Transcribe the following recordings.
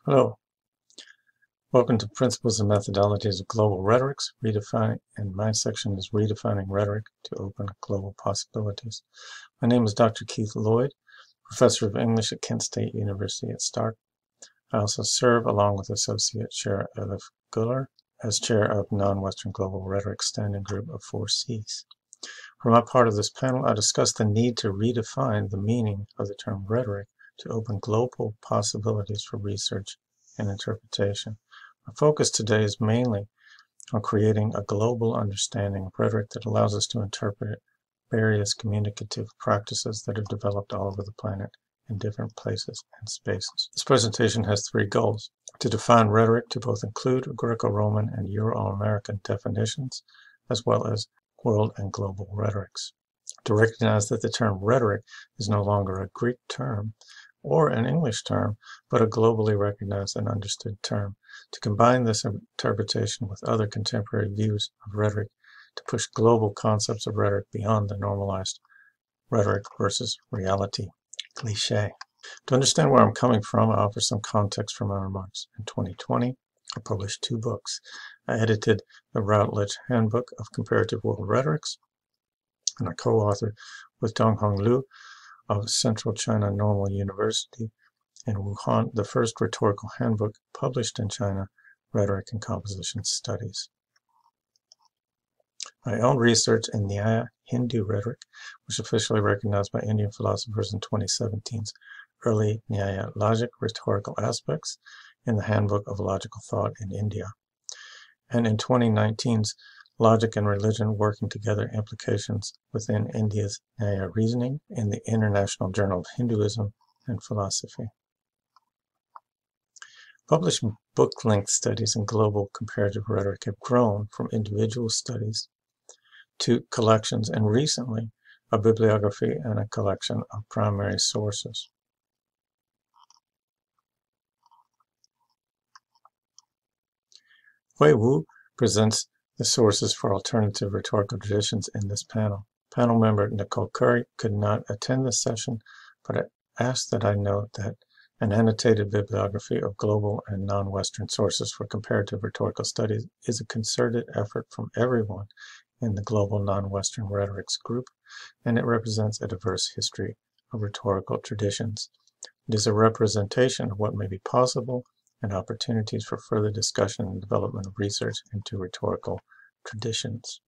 Hello, welcome to Principles and Methodologies of Global Rhetorics, and my section is Redefining Rhetoric to Open Global Possibilities. My name is Dr. Keith Lloyd, Professor of English at Kent State University at Stark. I also serve, along with Associate Chair Elif Guller, as Chair of Non-Western Global Rhetoric Standing Group of 4 Cs. For my part of this panel, I discuss the need to redefine the meaning of the term rhetoric to open global possibilities for research and interpretation. Our focus today is mainly on creating a global understanding of rhetoric that allows us to interpret various communicative practices that have developed all over the planet in different places and spaces. This presentation has 3 goals: to define rhetoric to both include Greco-Roman and Euro-American definitions, as well as world and global rhetorics; to recognize that the term rhetoric is no longer a Greek term or an English term, but a globally recognized and understood term; to combine this interpretation with other contemporary views of rhetoric to push global concepts of rhetoric beyond the normalized rhetoric versus reality cliché. To understand where I'm coming from, I offer some context for my remarks. In 2020, I published 2 books. I edited the Routledge Handbook of Comparative World Rhetorics, and I co-authored with Donghong Liu of Central China Normal University in Wuhan the first rhetorical handbook published in China, Rhetoric and Composition Studies. My own research in Nyaya Hindu rhetoric was officially recognized by Indian philosophers in 2017's Early Nyaya Logic Rhetorical Aspects in the Handbook of Logical Thought in India, and in 2019's Logic and Religion Working Together Implications Within India's Nyaya Reasoning in the International Journal of Hinduism and Philosophy. Published book-length studies in global comparative rhetoric have grown from individual studies to collections, and recently a bibliography and a collection of primary sources. Hui Wu presents the sources for alternative rhetorical traditions in this panel. Panel member Nicole Curry could not attend this session, but I asked that I note that an annotated bibliography of global and non-Western sources for comparative rhetorical studies is a concerted effort from everyone in the Global Non-Western Rhetorics group, and it represents a diverse history of rhetorical traditions. It is a representation of what may be possible and opportunities for further discussion and development of research into rhetorical traditions.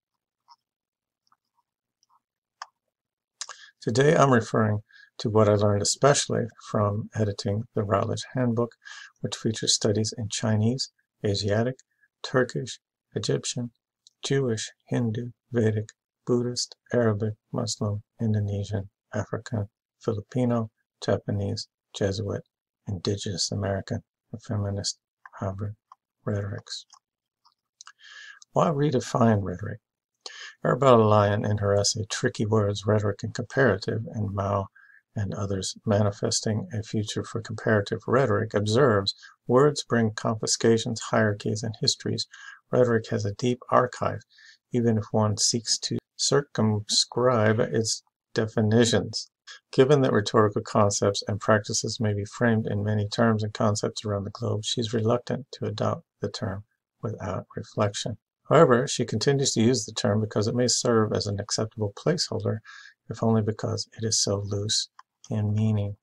Today I'm referring to what I learned especially from editing the Routledge Handbook, which features studies in Chinese, Asiatic, Turkish, Egyptian, Jewish, Hindu, Vedic, Buddhist, Arabic, Muslim, Indonesian, African, Filipino, Japanese, Jesuit, Indigenous American, and feminist hybrid rhetorics. Why redefine rhetoric? Arabella Lyon, in her essay Tricky Words, Rhetoric and Comparative, and Mao and others manifesting a future for comparative rhetoric, observes, words bring confiscations, hierarchies, and histories. Rhetoric has a deep archive, even if one seeks to circumscribe its definitions. Given that rhetorical concepts and practices may be framed in many terms and concepts around the globe, she's reluctant to adopt the term without reflection. However, she continues to use the term because it may serve as an acceptable placeholder, if only because it is so loose in meaning.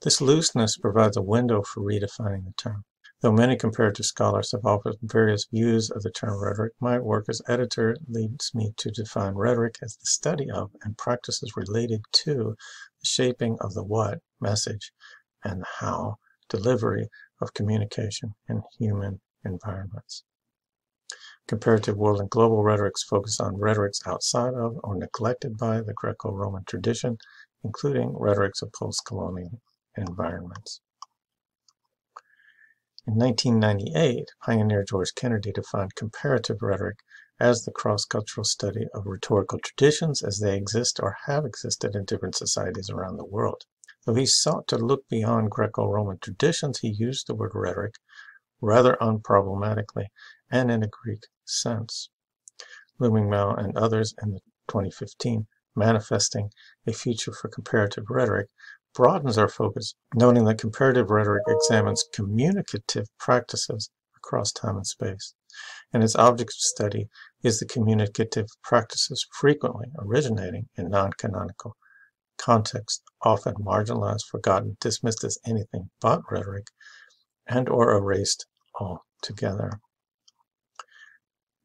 This looseness provides a window for redefining the term. Though many comparative scholars have offered various views of the term rhetoric, my work as editor leads me to define rhetoric as the study of and practices related to the shaping of the what, message, and the how, delivery of communication in human environments. Comparative world and global rhetorics focus on rhetorics outside of or neglected by the Greco-Roman tradition, including rhetorics of post-colonial environments. In 1998, pioneer George Kennedy defined comparative rhetoric as the cross-cultural study of rhetorical traditions as they exist or have existed in different societies around the world. Though he sought to look beyond Greco-Roman traditions, he used the word rhetoric rather unproblematically and in a Greek sense. Luming Mao and others in 2015, manifesting a future for comparative rhetoric, broadens our focus, noting that comparative rhetoric examines communicative practices across time and space, and its object of study is the communicative practices frequently originating in non-canonical contexts, often marginalized, forgotten, dismissed as anything but rhetoric, and or erased altogether.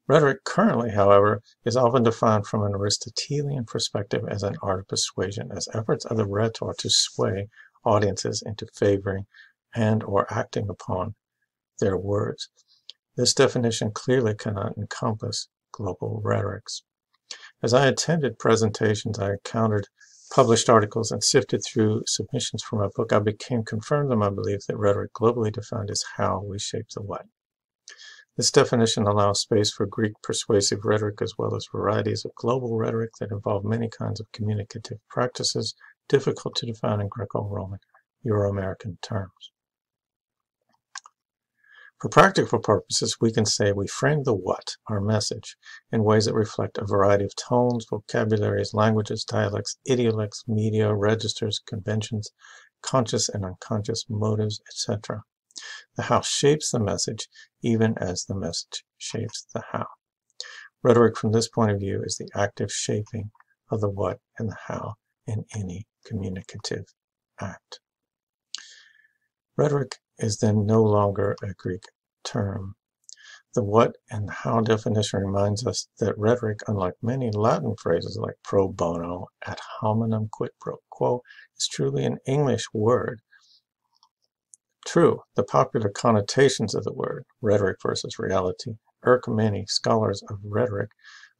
Rhetoric currently, however, is often defined from an Aristotelian perspective as an art of persuasion, as efforts of the rhetor to sway audiences into favoring and or acting upon their words. This definition clearly cannot encompass global rhetorics. As I attended presentations, I encountered published articles and sifted through submissions for my book, I became confirmed in my belief that rhetoric, globally defined, is how we shape the what. This definition allows space for Greek persuasive rhetoric as well as varieties of global rhetoric that involve many kinds of communicative practices difficult to define in Greco-Roman, Euro-American terms. For practical purposes, we can say we frame the what, our message, in ways that reflect a variety of tones, vocabularies, languages, dialects, idiolects, media, registers, conventions, conscious and unconscious motives, etc. The how shapes the message, even as the message shapes the how. Rhetoric from this point of view is the active shaping of the what and the how in any communicative act. Rhetoric is then no longer a Greek term. The what and how definition reminds us that rhetoric, unlike many Latin phrases like pro bono, ad hominem, quid pro quo, is truly an English word. True, the popular connotations of the word, rhetoric versus reality, irk many scholars of rhetoric,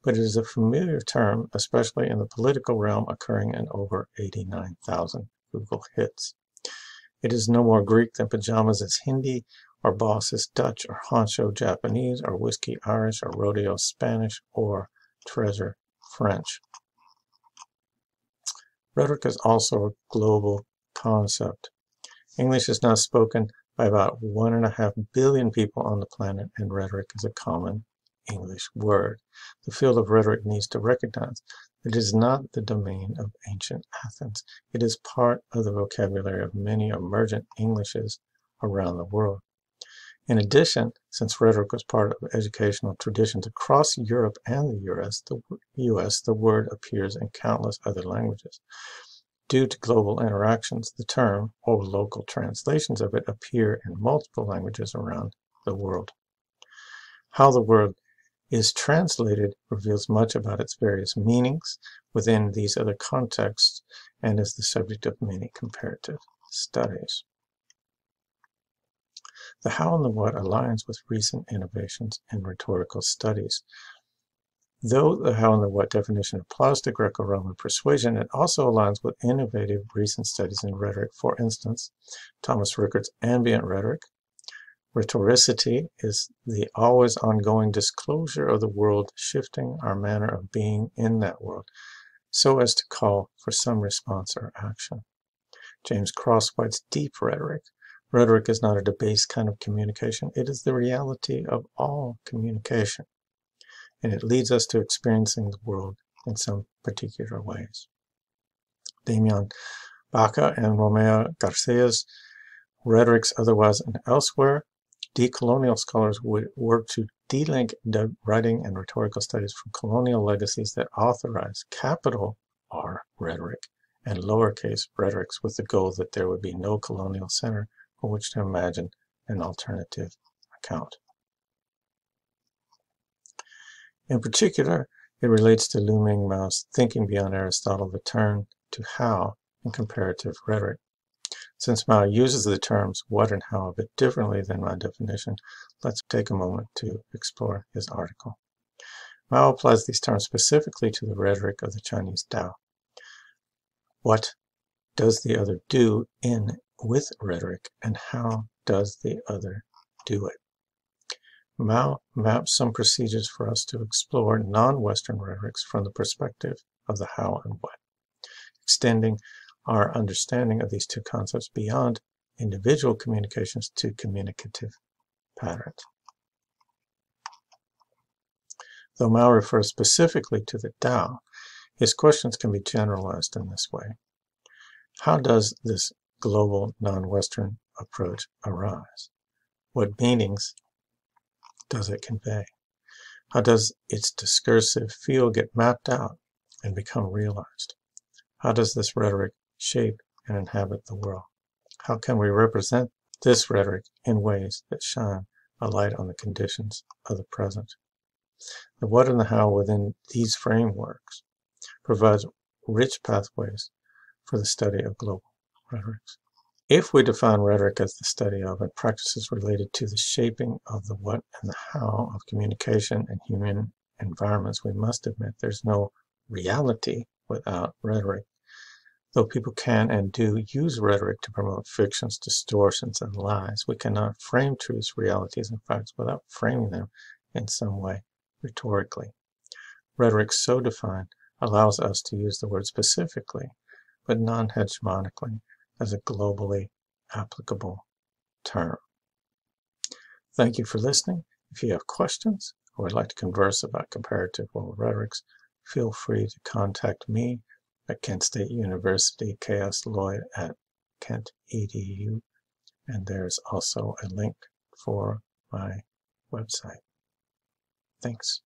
but it is a familiar term, especially in the political realm, occurring in over 89,000 Google hits. It is no more Greek than pajamas is Hindi, or boss is Dutch, or honcho Japanese, or whiskey Irish, or rodeo Spanish, or treasure French. Rhetoric is also a global concept. English is now spoken by about 1.5 billion people on the planet, and rhetoric is a common English word. The field of rhetoric needs to recognize that it is not the domain of ancient Athens. It is part of the vocabulary of many emergent Englishes around the world. In addition, since rhetoric was part of educational traditions across Europe and the US, the word appears in countless other languages. Due to global interactions, the term, or local translations of it, appear in multiple languages around the world. How the word is translated reveals much about its various meanings within these other contexts and is the subject of many comparative studies. The how and the what aligns with recent innovations in rhetorical studies. Though the how and the what definition applies to Greco-Roman persuasion, it also aligns with innovative recent studies in rhetoric. For instance, Thomas Rickard's ambient rhetoric. Rhetoricity is the always ongoing disclosure of the world, shifting our manner of being in that world, so as to call for some response or action. James Crosswhite's deep rhetoric. Rhetoric is not a debased kind of communication. It is the reality of all communication, and it leads us to experiencing the world in some particular ways. Damian Baca and Romeo Garcia's Rhetorics Otherwise and Elsewhere. Decolonial scholars would work to delink writing and rhetorical studies from colonial legacies that authorize capital R rhetoric and lowercase rhetorics, with the goal that there would be no colonial center for which to imagine an alternative account. In particular, it relates to Lu Ming Mao's Thinking Beyond Aristotle, the turn to how in comparative rhetoric. Since Mao uses the terms what and how a bit differently than my definition, let's take a moment to explore his article. Mao applies these terms specifically to the rhetoric of the Chinese Tao. What does the other do with rhetoric, and how does the other do it? Mao maps some procedures for us to explore non-Western rhetorics from the perspective of the how and what, extending our understanding of these two concepts beyond individual communications to communicative patterns. Though Mao refers specifically to the Tao, his questions can be generalized in this way. How does this global non-Western approach arise? What meanings does it convey? How does its discursive field get mapped out and become realized? How does this rhetoric shape and inhabit the world? How can we represent this rhetoric in ways that shine a light on the conditions of the present? The what and the how within these frameworks provides rich pathways for the study of global rhetorics. If we define rhetoric as the study of and practices related to the shaping of the what and the how of communication and human environments, we must admit there's no reality without rhetoric. Though people can and do use rhetoric to promote fictions, distortions, and lies, we cannot frame truths, realities, and facts without framing them in some way rhetorically. Rhetoric so defined allows us to use the word specifically, but non-hegemonically, as a globally applicable term. Thank you for listening. If you have questions or would like to converse about comparative global rhetorics, feel free to contact me at Kent State University, K.S. Lloyd at Kent.edu, and there's also a link for my website. Thanks.